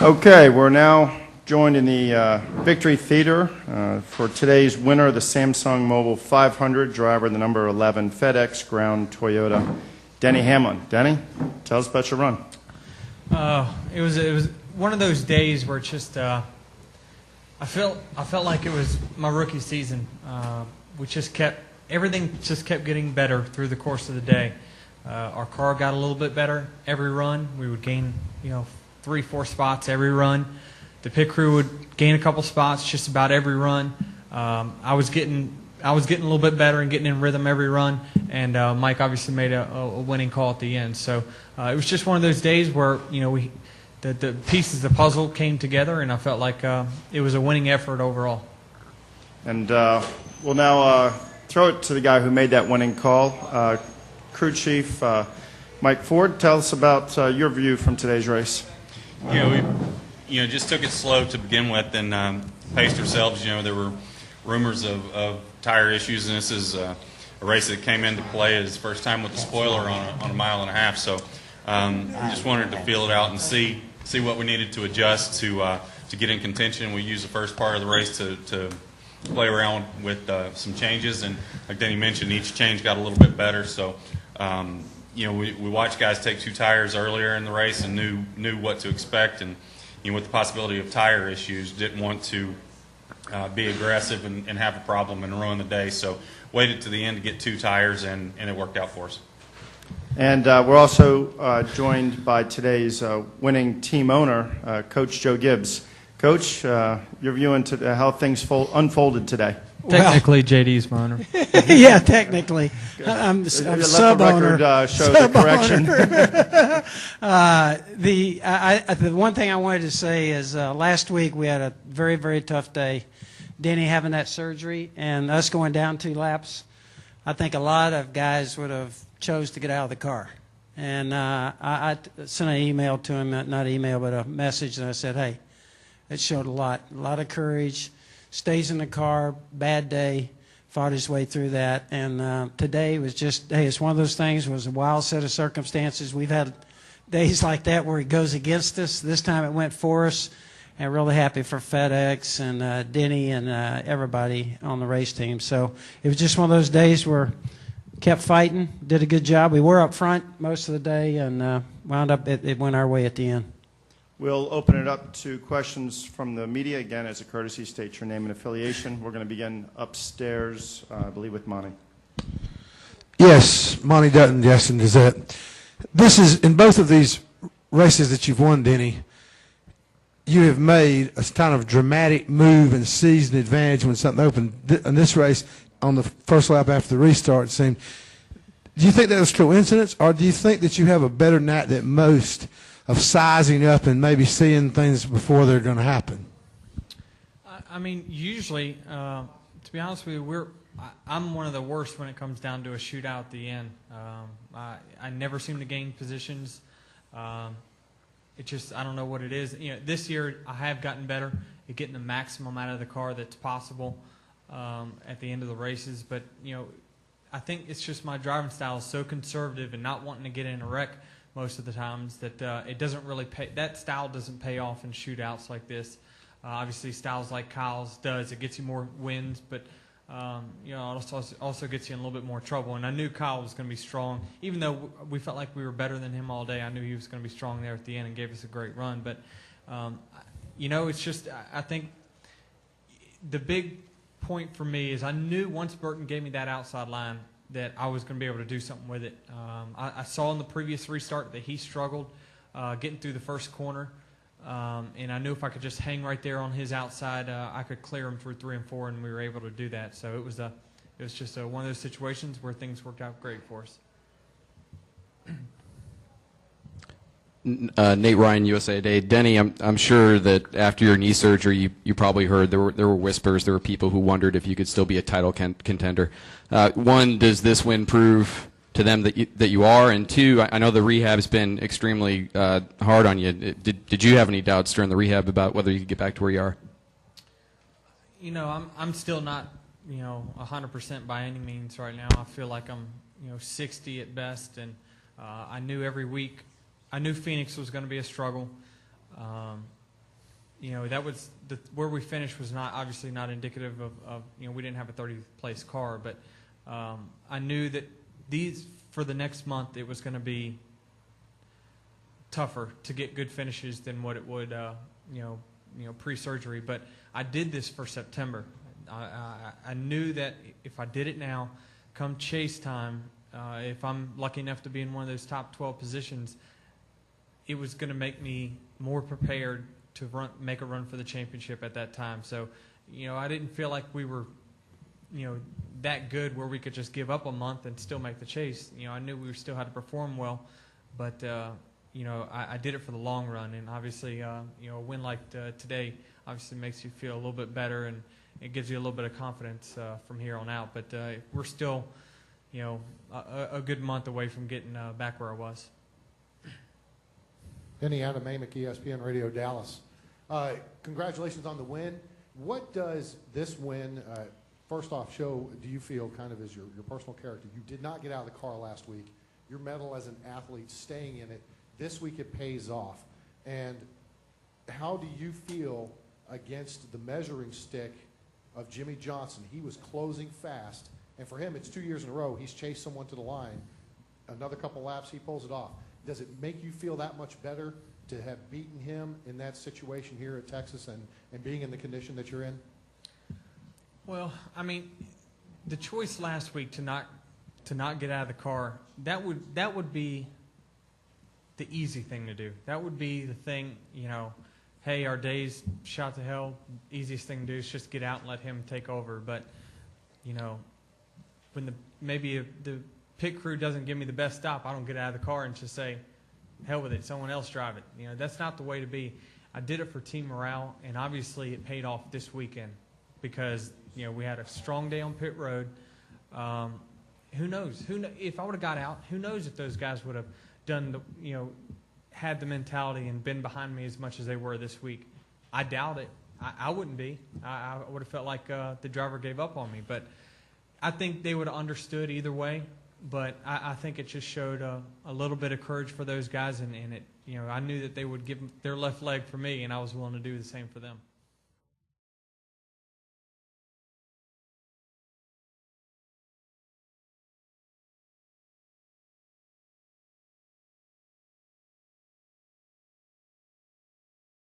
Okay, we're now joined in the Victory Theater for today's winner of the Samsung Mobile 500, driver the number 11 FedEx Ground Toyota, Denny Hamlin. Denny, tell us about your run. It was one of those days where it's just I felt like it was my rookie season. Everything just kept getting better through the course of the day. Our car got a little bit better every run. We would gain 3-4 spots every run. The pit crew would gain a couple spots just about every run. I was getting a little bit better and getting in rhythm every run, and Mike obviously made a winning call at the end. So it was just one of those days where the pieces of the puzzle came together, and I felt like it was a winning effort overall. And we'll now throw it to the guy who made that winning call, crew chief Mike Ford. Tell us about your view from today's race. We just took it slow to begin with and paced ourselves. There were rumors of tire issues, and this is a race that came into play as first time with the spoiler on a mile and a half. So we just wanted to feel it out and see what we needed to adjust to get in contention. We used the first part of the race to play around with some changes, and like Denny mentioned, each change got a little bit better. So we watched guys take 2 tires earlier in the race and knew what to expect, and with the possibility of tire issues, didn't want to be aggressive and have a problem and ruin the day. So waited to the end to get 2 tires, and it worked out for us. And we're also joined by today's winning team owner, Coach Joe Gibbs. Coach, your view into how things unfolded today. Technically, JD's my owner. Yeah, technically. I'm sub-owner. Show the correction. The one thing I wanted to say is last week we had a very, very tough day. Denny having that surgery and us going down 2 laps. I think a lot of guys would have chose to get out of the car. And I sent an email to him, not email, but a message, and I said, hey, it showed a lot of courage. Stays in the car, bad day, fought his way through that. And today was just, hey, it's one of those things, it was a wild set of circumstances. We've had days like that where it goes against us. This time it went for us. And really happy for FedEx and Denny and everybody on the race team. So it was just one of those days where kept fighting, did a good job. We were up front most of the day, and wound up, it went our way at the end. We'll open it up to questions from the media. Again, as a courtesy, state your name and affiliation. We're going to begin upstairs, I believe, with Monty. Yes, Monty Dutton, Justin Gazette. This is, in both of these races that you've won, Denny, you have made a kind of dramatic move and seized an advantage when something opened. In this race, on the first lap after the restart, it seemed. Do you think that was coincidence, or do you think that you have a better knack than most of sizing up and maybe seeing things before they're going to happen? I mean, usually, to be honest with you, I'm one of the worst when it comes down to a shootout at the end. I never seem to gain positions. It just, I don't know what it is. This year I have gotten better at getting the maximum out of the car that's possible at the end of the races. But, I think it's just my driving style is so conservative and not wanting to get in a wreck most of the times that it doesn't really pay. That style doesn't pay off in shootouts like this. Obviously, styles like Kyle's does. It gets you more wins, but it also gets you in a little bit more trouble. And I knew Kyle was going to be strong. Even though we felt like we were better than him all day, I knew he was going to be strong there at the end and gave us a great run. But, it's just, I think the big point for me is I knew once Burton gave me that outside line that I was going to be able to do something with it. I saw in the previous restart that he struggled getting through the first corner. And I knew if I could just hang right there on his outside, I could clear him through 3 and 4, and we were able to do that. So it was just one of those situations where things worked out great for us. Nate Ryan, USA Today. Denny, I'm sure that after your knee surgery, you probably heard there were whispers, there were people who wondered if you could still be a title contender. One, does this win prove to them that you are? And 2, I know the rehab's been extremely hard on you. Did you have any doubts during the rehab about whether you could get back to where you are? I'm still not 100% by any means right now. I feel like I'm 60 at best, and I knew every week. I knew Phoenix was going to be a struggle. that was where we finished was obviously not indicative of we didn't have a 30th place car, but I knew that for the next month it was going to be tougher to get good finishes than what it would pre-surgery. But I did this for September. I knew that if I did it now, come chase time, if I'm lucky enough to be in one of those top 12 positions, it was going to make me more prepared to make a run for the championship at that time. So, I didn't feel like we were, that good where we could just give up a month and still make the chase. I knew we still had to perform well, but I did it for the long run, and obviously, a win like today obviously makes you feel a little bit better, and it gives you a little bit of confidence from here on out. But we're still, a good month away from getting back where I was. Denny Hamlin, ESPN Radio Dallas. Congratulations on the win. What does this win, first off, show, do you feel kind of as your personal character? You did not get out of the car last week. Your medal as an athlete, staying in it. This week it pays off. And how do you feel against the measuring stick of Jimmy Johnson? He was closing fast. And for him, it's 2 years in a row. He's chased someone to the line. Another couple laps, he pulls it off. Does it make you feel that much better to have beaten him in that situation here at Texas and being in the condition that you're in? Well, I mean, the choice last week to not get out of the car, that would be the easy thing to do. That would be the thing, hey, our day's shot to hell, easiest thing to do is just get out and let him take over. But, when maybe the pit crew doesn't give me the best stop, I don't get out of the car and just say, hell with it, someone else drive it. That's not the way to be. I did it for team morale, and obviously it paid off this weekend because, we had a strong day on pit road. Who knows? If I would have got out, who knows if those guys would have done had the mentality and been behind me as much as they were this week. I doubt it. I wouldn't be. I would have felt like the driver gave up on me. But I think they would have understood either way. But I think it just showed a little bit of courage for those guys, and it I knew that they would give their left leg for me, and I was willing to do the same for them.